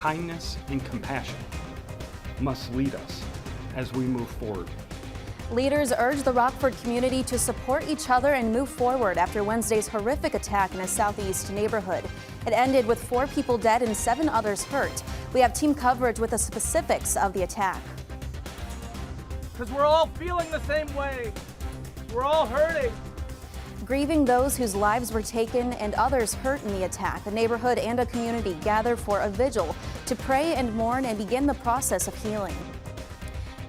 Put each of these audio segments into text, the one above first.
Kindness and compassion must lead us as we move forward. Leaders urge the Rockford community to support each other and move forward after Wednesday's horrific attack in a southeast neighborhood. It ended with 4 people dead and 7 others hurt. We have team coverage with the specifics of the attack. Because we're all feeling the same way. We're all hurting. Grieving those whose lives were taken and others hurt in the attack, the neighborhood and a community gather for a vigil to pray and mourn and begin the process of healing.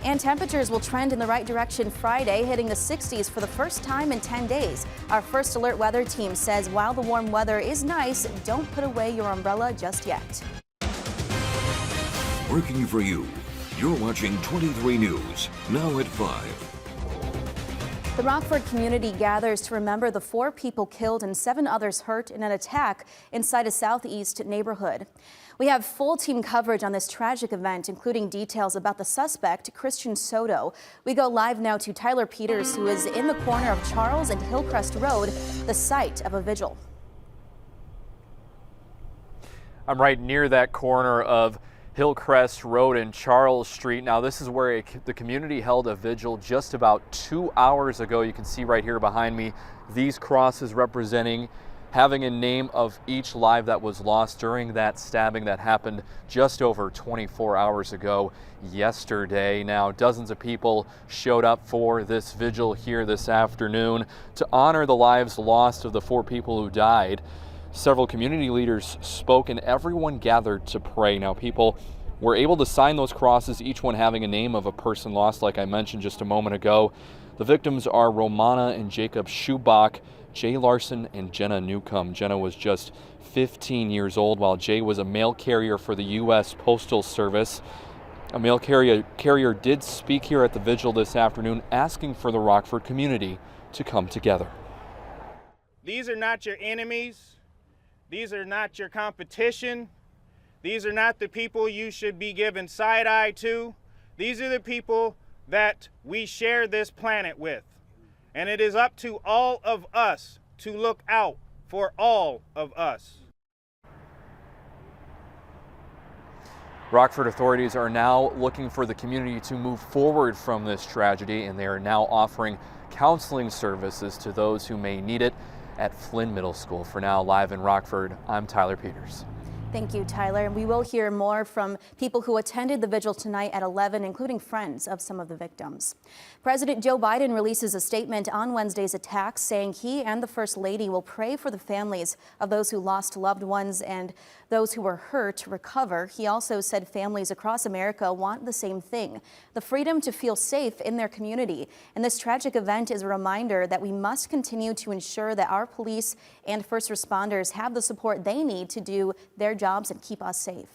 And temperatures will trend in the right direction Friday, hitting the 60s for the first time in 10 days. Our First Alert weather team says while the warm weather is nice, don't put away your umbrella just yet. Working for you. You're watching 23 News, now at 5. The Rockford community gathers to remember the 4 people killed and 7 others hurt in an attack inside a southeast neighborhood. We have full team coverage on this tragic event, including details about the suspect, Christian Soto. We go live now to Tyler Peters, who is in the corner of Charles and Hillcrest Road, the site of a vigil. I'm right near that corner of Hillcrest Road and Charles Street. Now this is where the community held a vigil just about 2 hours ago. You can see right here behind me these crosses representing having a name of each life that was lost during that stabbing that happened just over 24 hours ago yesterday. Now dozens of people showed up for this vigil here this afternoon to honor the lives lost of the 4 people who died. Several community leaders spoke and everyone gathered to pray. Now people were able to sign those crosses, each one having a name of a person lost, like I mentioned just a moment ago. The victims are Romana and Jacob Schubach, Jay Larson, and Jenna Newcomb. Jenna was just 15 years old, while Jay was a mail carrier for the U.S. Postal Service. A mail carrier did speak here at the vigil this afternoon, asking for the Rockford community to come together. These are not your enemies. These are not your competition. These are not the people you should be giving side eye to. These are the people that we share this planet with. And it is up to all of us to look out for all of us. Rockford authorities are now looking for the community to move forward from this tragedy, and they are now offering counseling services to those who may need it at Flynn Middle School. For now, live in Rockford, I'm Tyler Peters. Thank you, Tyler. And we will hear more from people who attended the vigil tonight at 11, including friends of some of the victims. President Joe Biden releases a statement on Wednesday's attack, saying he and the First Lady will pray for the families of those who lost loved ones and those who were hurt to recover. He also said families across America want the same thing, the freedom to feel safe in their community. And this tragic event is a reminder that we must continue to ensure that our police and first responders have the support they need to do their jobs and keep us safe.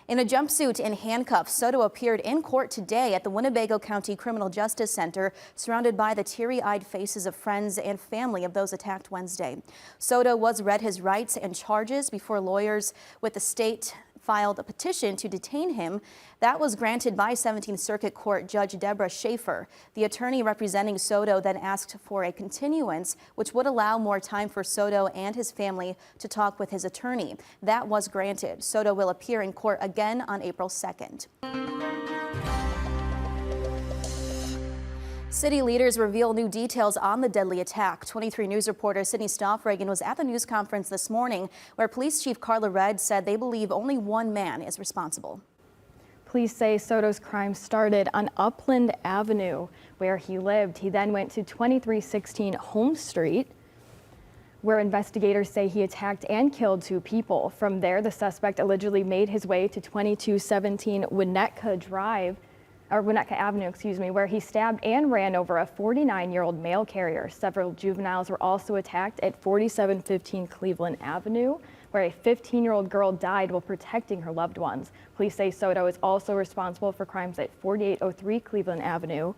In a jumpsuit and handcuffs, Soto appeared in court today at the Winnebago County Criminal Justice Center, surrounded by the teary-eyed faces of friends and family of those attacked Wednesday. Soto was read his rights and charges before lawyers with the state filed a petition to detain him. That was granted by 17th Circuit Court Judge Deborah Schaefer. The attorney representing Soto then asked for a continuance, which would allow more time for Soto and his family to talk with his attorney. That was granted. Soto will appear in court again on April 2nd. City leaders reveal new details on the deadly attack. 23 News reporter Sydney Stoffregan was at the news conference this morning where Police Chief Carla Red said they believe only one man is responsible. Police say Soto's crime started on Upland Avenue, where he lived. He then went to 2316 Home Street, where investigators say he attacked and killed 2 people. From there, the suspect allegedly made his way to 2217 Winnetka Avenue, where he stabbed and ran over a 49-year-old mail carrier. Several juveniles were also attacked at 4715 Cleveland Avenue, where a 15-year-old girl died while protecting her loved ones. Police say Soto is also responsible for crimes at 4803 Cleveland Avenue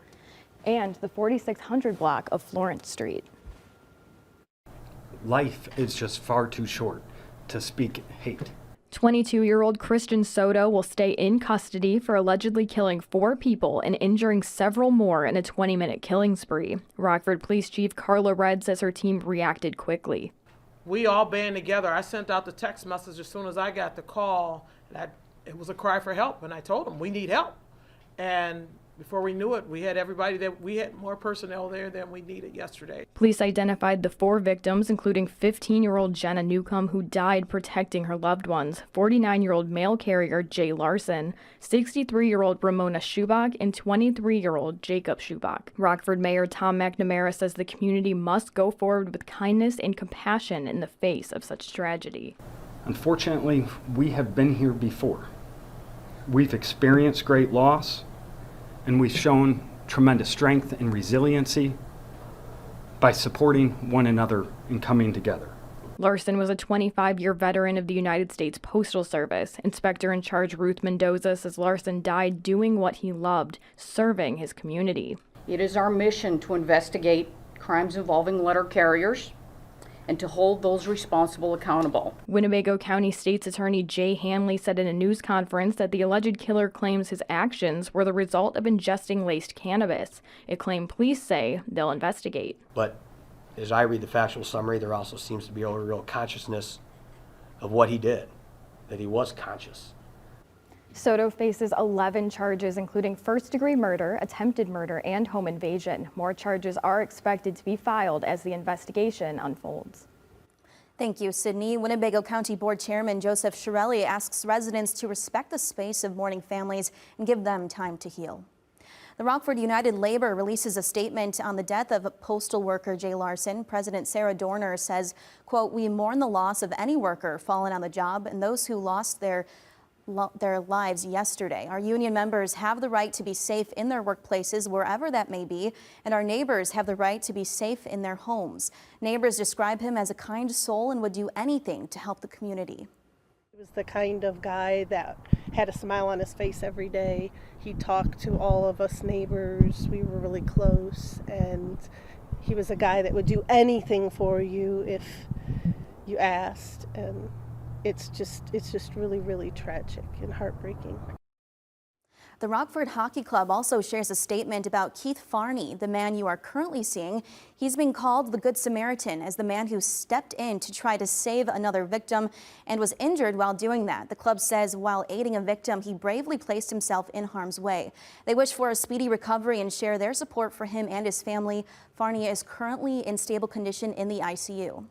and the 4600 block of Florence Street. Life is just far too short to speak hate. 22-year-old Christian Soto will stay in custody for allegedly killing 4 people and injuring several more in a 20-minute killing spree. Rockford Police Chief Carla Red says her team reacted quickly. We all band together. I sent out the text message as soon as I got the call. And I it was a cry for help, and I told them we need help. And before we knew it, we had more personnel there than we needed yesterday. Police identified the 4 victims, including 15-year-old Jenna Newcomb, who died protecting her loved ones, 49-year-old mail carrier Jay Larson, 63-year-old Ramona Schubach, and 23-year-old Jacob Schubach. Rockford Mayor Tom McNamara says the community must go forward with kindness and compassion in the face of such tragedy. Unfortunately, we have been here before. We've experienced great loss, and we've shown tremendous strength and resiliency by supporting one another and coming together. Larson was a 25-year veteran of the United States Postal Service. Inspector in charge Ruth Mendoza says Larson died doing what he loved, serving his community. It is our mission to investigate crimes involving letter carriers and to hold those responsible accountable. Winnebago County State's Attorney Jay Hanley said in a news conference that the alleged killer claims his actions were the result of ingesting laced cannabis, a claim police say they'll investigate. But as I read the factual summary, there also seems to be a real consciousness of what he did, that he was conscious. Soto faces 11 charges, including first-degree murder, attempted murder, and home invasion. More charges are expected to be filed as the investigation unfolds. Thank you, Sydney. Winnebago County Board Chairman Joseph Shirelli asks residents to respect the space of mourning families and give them time to heal. The Rockford United Labor releases a statement on the death of postal worker Jay Larson. President Sarah Dorner says, quote, "We mourn the loss of any worker fallen on the job and those who lost their lives yesterday. Our union members have the right to be safe in their workplaces, wherever that may be, and our neighbors have the right to be safe in their homes. Neighbors describe him as a kind soul and would do anything to help the community." He was the kind of guy that had a smile on his face every day. He talked to all of us neighbors. We were really close, and he was a guy that would do anything for you if you asked. And it's just really, really tragic and heartbreaking. The Rockford Hockey Club also shares a statement about Keith Farney, the man you are currently seeing. He's been called the Good Samaritan as the man who stepped in to try to save another victim and was injured while doing that. The club says while aiding a victim, he bravely placed himself in harm's way. They wish for a speedy recovery and share their support for him and his family. Farney is currently in stable condition in the ICU.